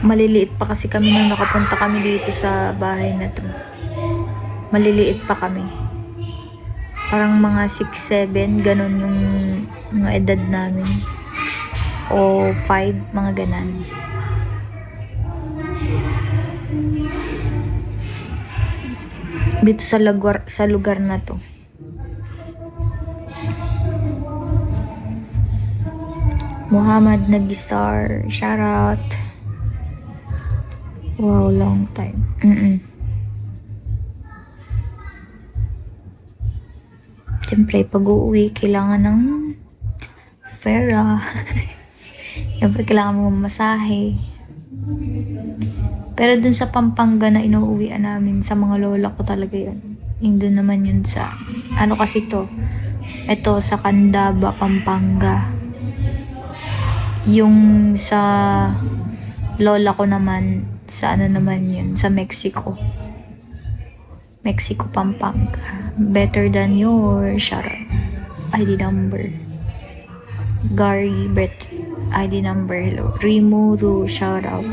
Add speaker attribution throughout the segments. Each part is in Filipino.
Speaker 1: Maliliit pa kasi kami nung nakapunta kami dito sa bahay na to. Maliliit pa kami. Parang mga 6, 7, ganun yung mga edad namin. O 5, mga ganan. Dito sa lugar na to. Muhammad Nagisar, shoutout. Wow, long time. Siyempre, pag uuwi, kailangan ng pera. Siyempre, kailangan mo masahe. Pero dun sa Pampanga na inuuwian namin, sa mga lola ko talaga yun. Yung dun naman yun sa, ano kasi to? Ito, sa Candaba, Pampanga. Yung sa lola ko naman, sa ano naman yun, sa Mexico. Mexico, Pampanga. Better than your shoutout. ID number. Gary, ID number. Hello. Rimuru, shoutout.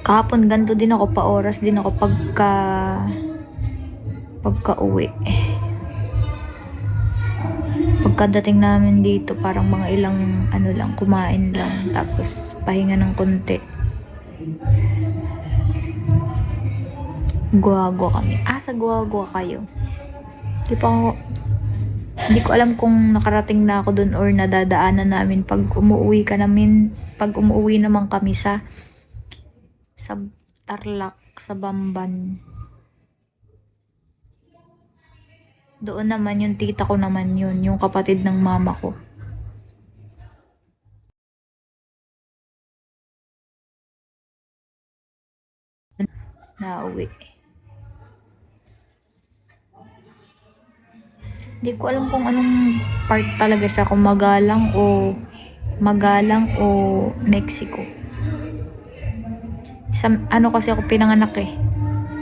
Speaker 1: Kahapon ganito din ako, pa oras din ako pagka uwi. Pagkadating namin dito, parang mga ilang ano lang, kumain lang, tapos pahinga ng konti. Guagua kami. Sa Guagua kayo. Hindi ko alam kung nakarating na ako dun or nadadaanan namin pag umuwi naman kami sa Tarlac, sa Bamban. Doon naman yung tita ko naman yun, yung kapatid ng mama ko. Nauwi. Hindi ko alam kung anong part talaga siya, kung Magalang o Mexico. Ano kasi ako pinanganak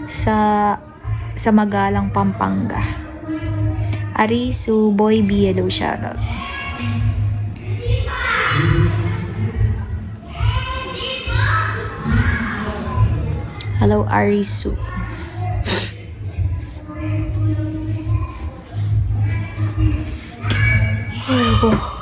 Speaker 1: sa Magalang, Pampanga. Arisu, Boy B, hello, shoutout. Hello, Arisu. Oh.